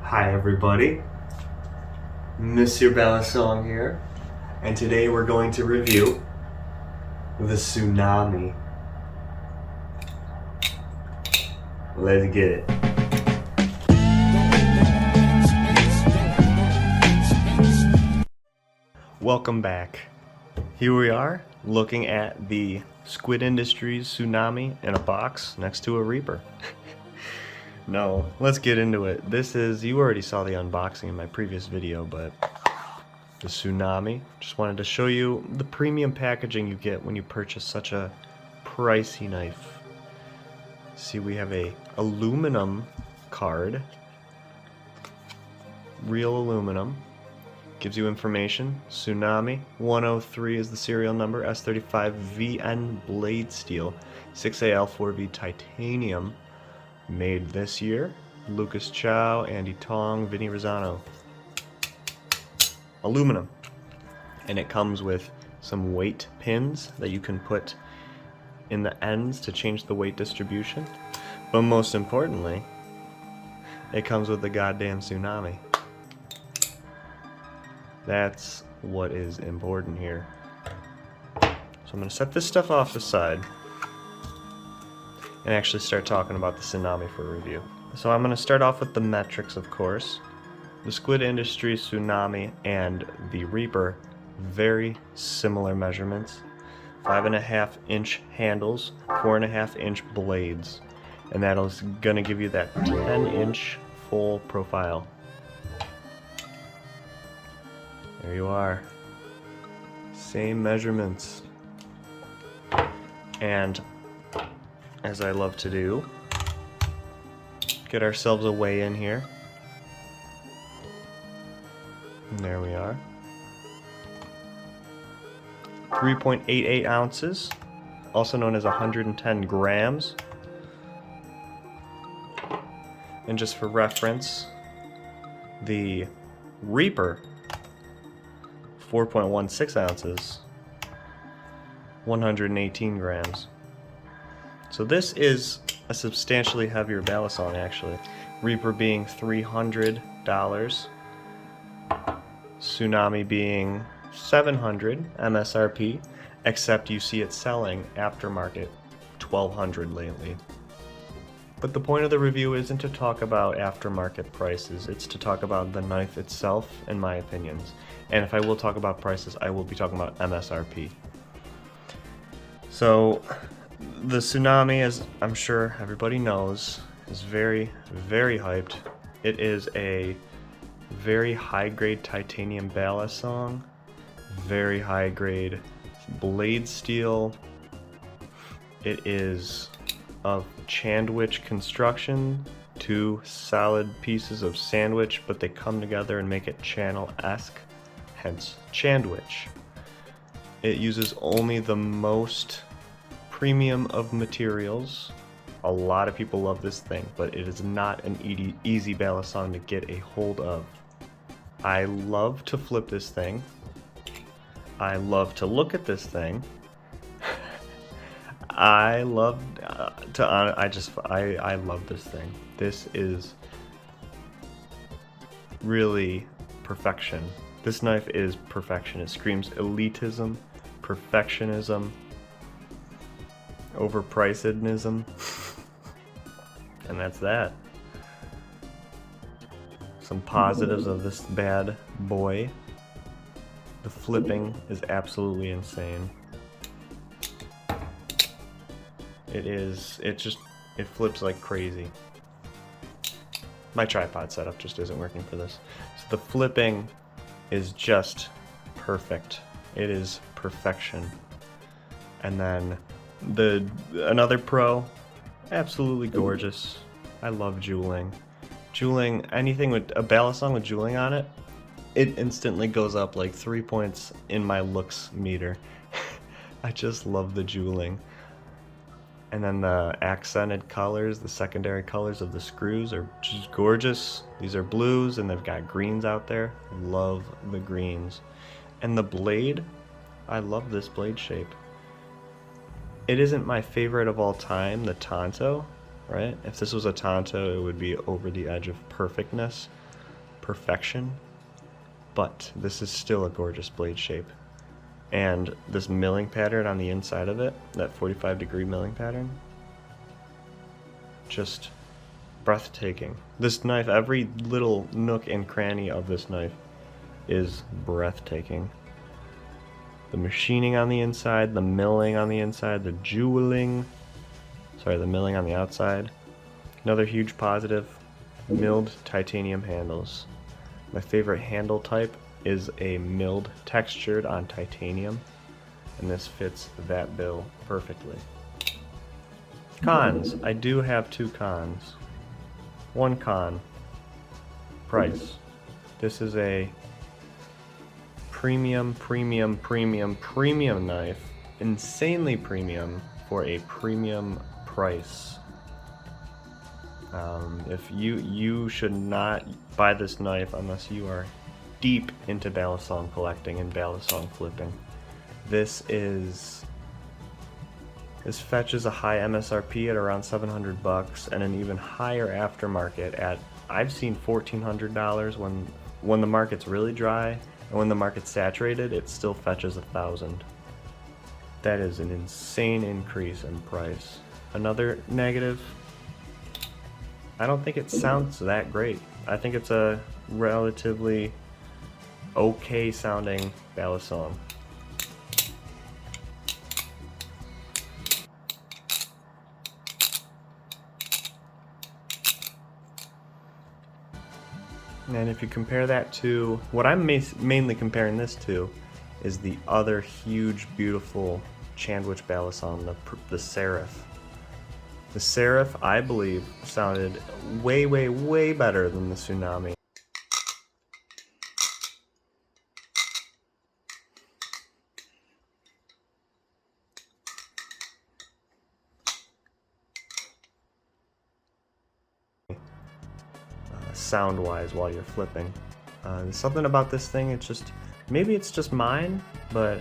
Hi everybody, Mr. Balisong here, and today we're going to review the TSUNAMI. Let's get it. Welcome back. Here we are, looking at the Squid Industries TSUNAMI in a box next to a Reaper. No, let's get into it. This is, you already saw the unboxing in my previous video, but the TSUNAMI. Just wanted to show you the premium packaging you get when you purchase such a pricey knife. See, we have a aluminum card. Real aluminum. Gives you information. TSUNAMI 103 is the serial number. S35VN blade steel. 6AL4V titanium. Made this year. Lucas Chow, Andy Tong, Vinny Rosano. Aluminum. And it comes with some weight pins that you can put in the ends to change the weight distribution. But most importantly, it comes with the goddamn TSUNAMI. That's what is important here. So I'm going to set this stuff off the side and actually start talking about the TSUNAMI for review. So I'm going to start off with the metrics, of course. The Squid Industries TSUNAMI and the Reaper, very similar measurements. 5.5-inch handles, 4.5-inch blades, and that'll gonna give you that 10-inch full profile. There you are. Same measurements. And as I love to do, get ourselves a weigh in here. And there we are. 3.88 ounces, also known as 110 grams. And just for reference, the Reaper, 4.16 ounces, 118 grams. So this is a substantially heavier balisong, actually. Reaper being $300, TSUNAMI being $700 MSRP, except you see it selling aftermarket $1,200 lately. But the point of the review isn't to talk about aftermarket prices, it's to talk about the knife itself and my opinions. And if I will talk about prices, I will be talking about MSRP. So the TSUNAMI, as I'm sure everybody knows, is very, very hyped. It is a very high-grade titanium balisong, very high-grade blade steel. It is of sandwich construction, two solid pieces of sandwich, but they come together and make it channel-esque, hence sandwich. It uses only the most premium of materials. A lot of people love this thing, but it is not an easy balisong to get a hold of. I love to flip this thing. I love to look at this thing. I love I love this thing. This is really perfection. This knife is perfection. It screams elitism, perfectionism, overpricedism, and that's that. Some positives of this bad boy. The flipping is absolutely insane. It flips like crazy. My tripod setup just isn't working for this. So the flipping is just perfect. It is perfection. And then another pro, absolutely gorgeous. I love jeweling. Jeweling, anything with a balisong with jeweling on it, it instantly goes up like 3 points in my looks meter. I just love the jeweling. And then the accented colors, the secondary colors of the screws are just gorgeous. These are blues and they've got greens out there. Love the greens. And the blade, I love this blade shape. It isn't my favorite of all time, the Tonto, right? If this was a Tonto, it would be over the edge of perfectness. perfection, but this is still a gorgeous blade shape. And this milling pattern on the inside of it, that 45-degree milling pattern, just breathtaking. This knife, every little nook and cranny of this knife is breathtaking. The machining on the inside, the milling on the inside, the jeweling, sorry, the milling on the outside. Another huge positive, milled titanium handles. My favorite handle type is a milled textured on titanium, and this fits that bill perfectly. Cons. I do have 2 cons. One con, price. This is a premium knife, insanely premium for a premium price. If you should not buy this knife unless you are deep into balisong collecting and balisong flipping. This fetches a high MSRP at around $700 and an even higher aftermarket at, I've seen $1,400 when the market's really dry, and when the market's saturated it still fetches $1,000. That is an insane increase in price. Another negative, I don't think it sounds that great. I think it's a relatively okay sounding balisong. And if you compare that to, what I'm mainly comparing this to is the other huge, beautiful Chandwich balisong, the Serif. The Serif, I believe, sounded way, way, way better than the Tsunami. Sound-wise while you're flipping. Something about this thing, it's just, maybe it's just mine, but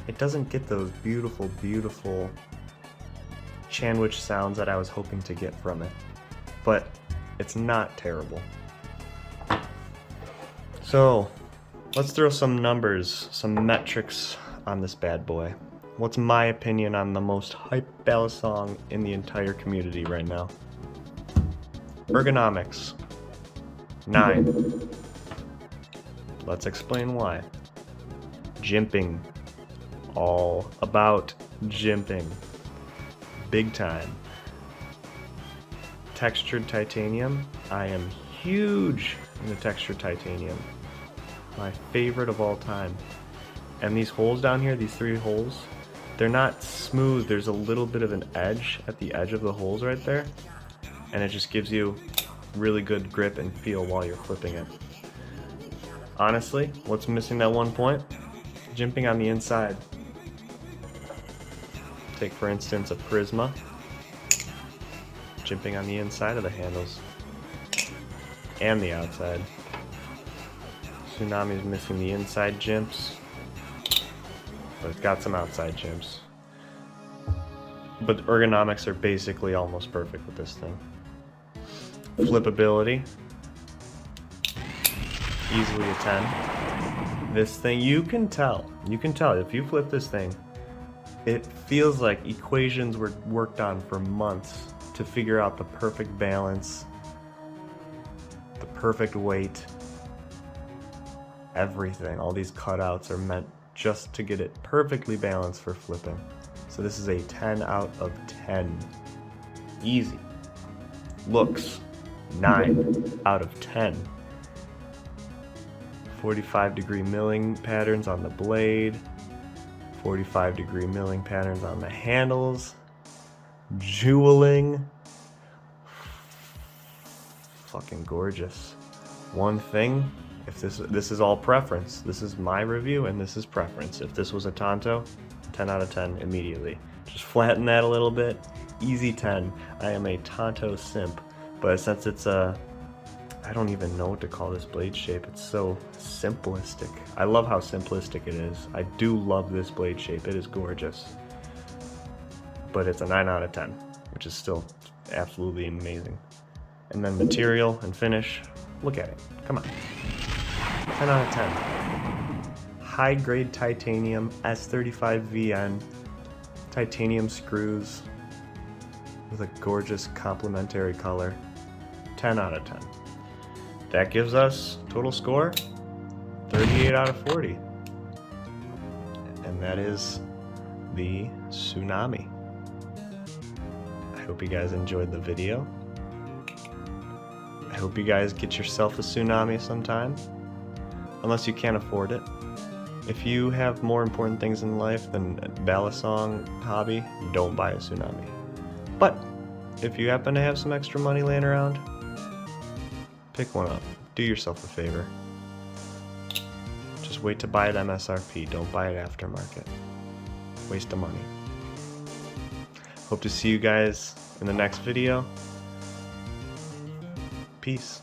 it doesn't get those beautiful, beautiful Chandwich sounds that I was hoping to get from it. But it's not terrible. So, let's throw some numbers, some metrics on this bad boy. What's my opinion on the most hype balisong in the entire community right now? Ergonomics. 9. Let's explain why. Jimping. All about jimping. Big time. Textured titanium. I am huge into textured titanium. My favorite of all time. And these holes down here, these 3 holes, they're not smooth. There's a little bit of an edge at the edge of the holes right there. And it just gives you really good grip and feel while you're flipping it. Honestly, what's missing that one point? Jimping on the inside. Take for instance a Prisma. Jimping on the inside of the handles. And the outside. Tsunami's missing the inside jimps. But it's got some outside jimps. But ergonomics are basically almost perfect with this thing. Flippibility, easily a 10. This thing, you can tell if you flip this thing, it feels like equations were worked on for months to figure out the perfect balance, the perfect weight, everything. All these cutouts are meant just to get it perfectly balanced for flipping. So this is a 10 out of 10. Easy. Looks. 9 out of 10. 45-degree milling patterns on the blade. 45-degree milling patterns on the handles. Jeweling. Fucking gorgeous. One thing, if this is all preference. This is my review and this is preference. If this was a Tonto, 10 out of 10 immediately. Just flatten that a little bit. Easy 10. I am a Tonto simp. But since it's I don't even know what to call this blade shape. It's so simplistic. I love how simplistic it is. I do love this blade shape. It is gorgeous. But it's a 9 out of 10, which is still absolutely amazing. And then material and finish. Look at it. Come on. 10 out of 10. High-grade titanium, S35VN, titanium screws with a gorgeous complementary color. 10 out of 10. That gives us total score 38 out of 40. And that is the Tsunami. I hope you guys enjoyed the video. I hope you guys get yourself a Tsunami sometime, unless you can't afford it. If you have more important things in life than a balisong hobby, don't buy a Tsunami. But if you happen to have some extra money laying around, pick one up. Do yourself a favor. Just wait to buy it MSRP. Don't buy it aftermarket. Waste of money. Hope to see you guys in the next video. Peace.